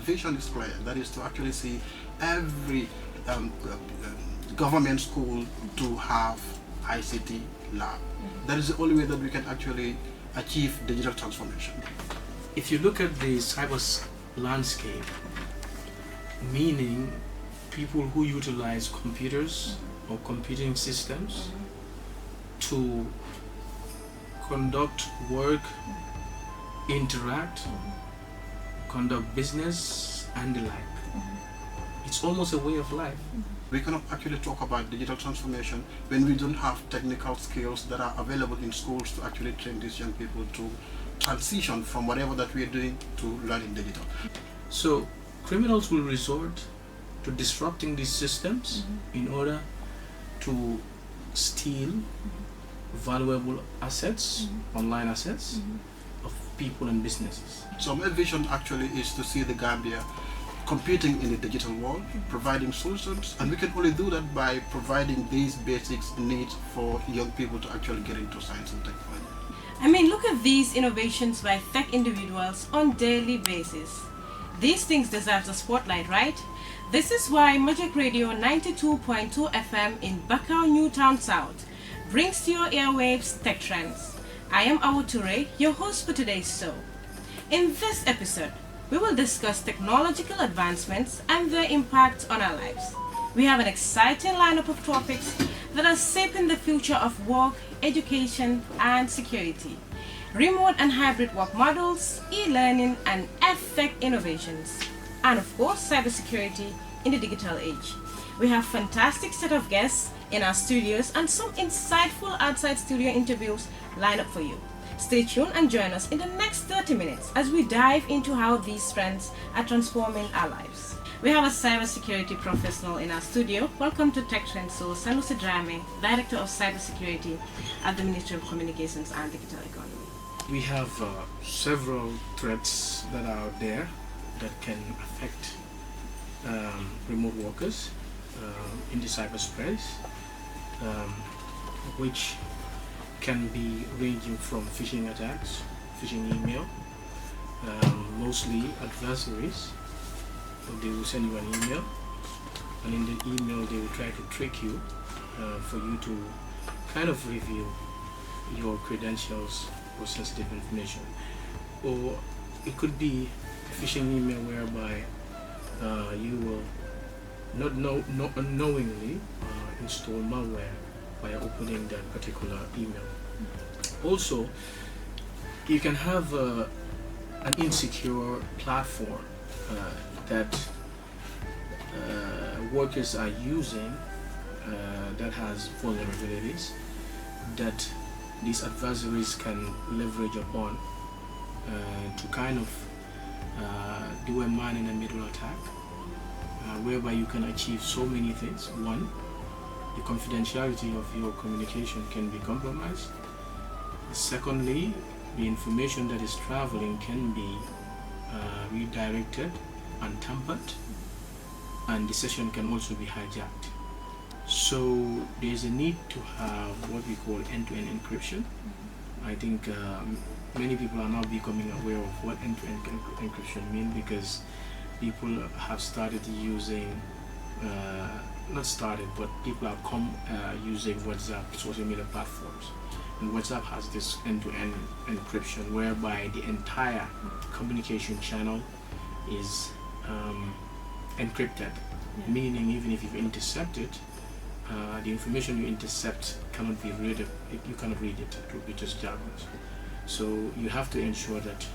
vision is clear. That is to actually see every government school to have ICT lab. That is the only way that we can actually achieve digital transformation. If you look at the cyber landscape, meaning people who utilize computers or computing systems to conduct work, interact, conduct business and the like. It's almost a way of life. We cannot actually talk about digital transformation when we don't have technical skills that are available in schools to actually train these young people to transition from whatever that we are doing to learning digital. So criminals will resort to disrupting these systems in order to steal valuable assets, online assets of people and businesses. So my vision actually is to see the Gambia competing in the digital world, providing solutions, and we can only do that by providing these basic needs for young people to actually get into science and technology. I mean, look at these innovations by tech individuals on daily basis. These things deserve the spotlight, right? This is why Magic Radio 92.2 FM in Bakau, Newtown South brings to your airwaves Tech Trends. I am Touray, your host for today's show. In this episode, we will discuss technological advancements and their impact on our lives. We have an exciting lineup of topics that are shaping the future of work, education, and security. Remote and hybrid work models, e-learning, and edtech innovations. And of course, cybersecurity in the digital age. We have a fantastic set of guests in our studios and some insightful outside studio interviews lined up for you. Stay tuned and join us in the next 30 minutes as we dive into how these trends are transforming our lives. We have a cybersecurity professional in our studio. Welcome to Tech Trends, so Sanusi Drame, Director of Cybersecurity at the Ministry of Communications and Digital Economy. We have several threats that are out there that can affect remote workers in the cyberspace, which can be ranging from phishing attacks, phishing email, mostly adversaries. They will send you an email, and in the email they will try to trick you for you to kind of reveal your credentials or sensitive information. Or it could be a phishing email whereby you will not unknowingly install malware by opening that particular email. Also, you can have an insecure platform that workers are using that has vulnerabilities that these adversaries can leverage upon to kind of do a man-in-the-middle attack, whereby you can achieve so many things. One, the confidentiality of your communication can be compromised. Secondly, the information that is traveling can be redirected and tampered, and the session can also be hijacked. So there's a need to have what we call end-to-end encryption. I think many people are now becoming aware of what end-to-end encryption means, because people have started using but people have come using WhatsApp social media platforms, and WhatsApp has this end-to-end encryption whereby the entire communication channel is encrypted, meaning even if you've intercepted, the information you intercept cannot be read. You cannot read it through British jargons. So you have to ensure that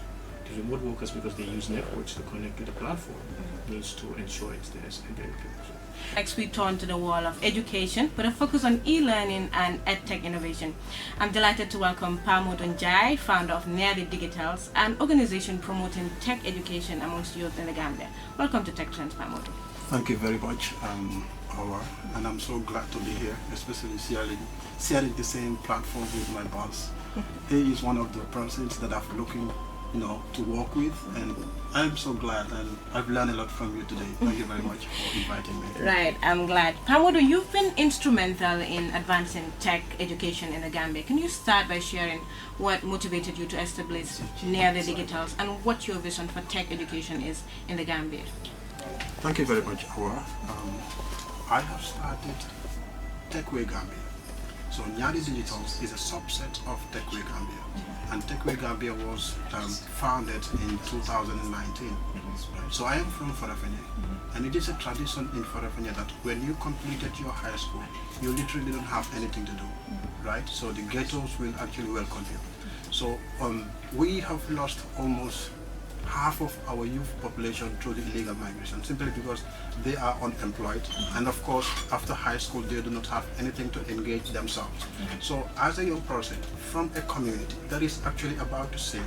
the remote workers, because they use networks to connect to the platform, needs to ensure it's there and encryption. Next, we turn to the world of education with a focus on e-learning and edtech innovation. I'm delighted to welcome Pamodun Jai, founder of Nearly Digitals, an organization promoting tech education amongst youth in the Gambia. Welcome to Tech Trends, Pamodun. Thank you very much, Awa, and I'm so glad to be here, especially sharing the same platform with my boss. He is one of the persons that I've looking to work with, and I'm so glad, and I've learned a lot from you today. Thank you very much for inviting me. Right, I'm glad. Pamodo, you've been instrumental in advancing tech education in the Gambia. Can you start by sharing what motivated you to establish Near the Digitals and what your vision for tech education is in the Gambia? Thank you very much, Awa. I have started Touray Gambia. So Nyadi Digitals is a subset of Touray Gambia, and Touray Gambia was founded in 2019. Right? So I am from Farafenni, and it is a tradition in Farafenni that when you completed your high school, you literally don't have anything to do, right? So the ghettos will actually welcome you. So we have lost almost half of our youth population through the illegal migration, simply because they are unemployed, and of course after high school they do not have anything to engage themselves. So as a young person from a community that is actually about to sink,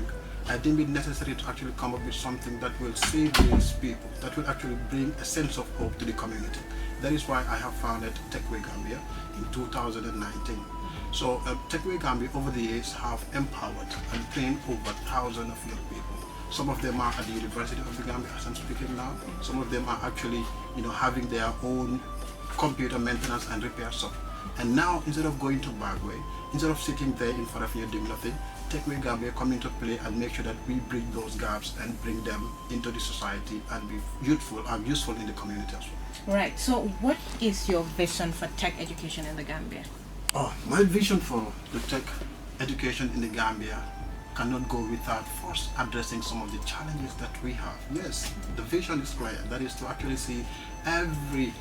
I deem it necessary to actually come up with something that will save these people, that will actually bring a sense of hope to the community. That is why I have founded Touray Gambia in 2019. So Touray Gambia over the years have empowered and trained over thousands of young people. Some of them are at the University of the Gambia as I'm speaking now. Some of them are actually, having their own computer maintenance and repair shop. And now, instead of going to Bagway, instead of sitting there in Farafenni doing nothing, Touray Gambia come into play and make sure that we bridge those gaps and bring them into the society and be useful in the community as well. Right. So, what is your vision for tech education in the Gambia? Oh, my vision for the tech education in the Gambia cannot go without first addressing some of the challenges that we have. Yes, the vision is clear. That is to actually see every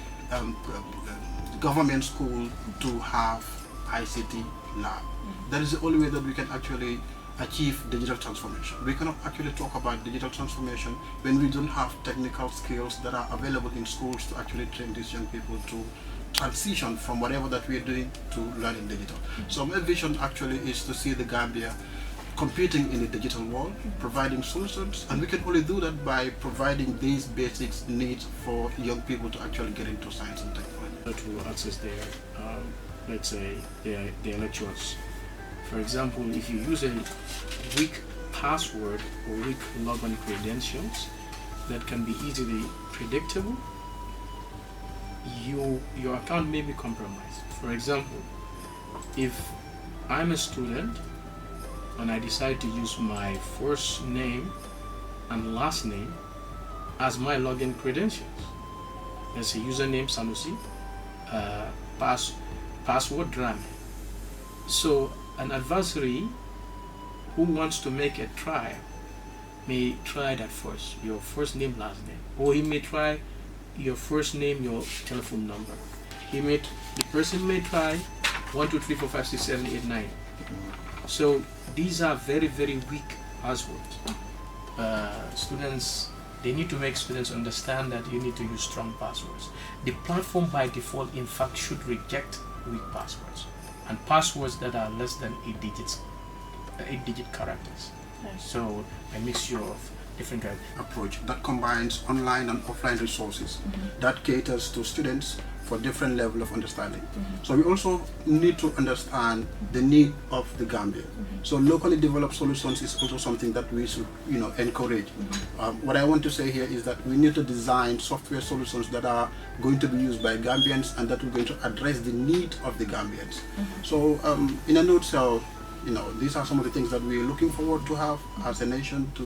government school to have ICT lab. That is the only way that we can actually achieve digital transformation. We cannot actually talk about digital transformation when we don't have technical skills that are available in schools to actually train these young people to transition from whatever that we are doing to learning digital. So my vision actually is to see the Gambia competing in the digital world, providing solutions, and we can only do that by providing these basic needs for young people to actually get into science and technology. To access their, let's say, their lectures. For example, if you use a weak password or weak login credentials that can be easily predictable, your account may be compromised. For example, if I'm a student and I decide to use my first name and last name as my login credentials, let's say username Sanusi, password Drame. So an adversary who wants to make a trial may try that first, your first name, last name, or he may try your first name, your telephone number. The person may try 1, 2, 3, 4, 5, 6, 7, 8, 9. So these are very, very weak passwords. They need to make students understand that you need to use strong passwords. The platform by default, in fact, should reject weak passwords and passwords that are less than 8 digit characters. Yes. So a mixture of different kind of approach that combines online and offline resources that caters to students for different level of understanding. So we also need to understand the need of the Gambia. So locally developed solutions is also something that we should, encourage. What I want to say here is that we need to design software solutions that are going to be used by Gambians and that are going to address the need of the Gambians. So in a nutshell, these are some of the things that we're looking forward to have as a nation to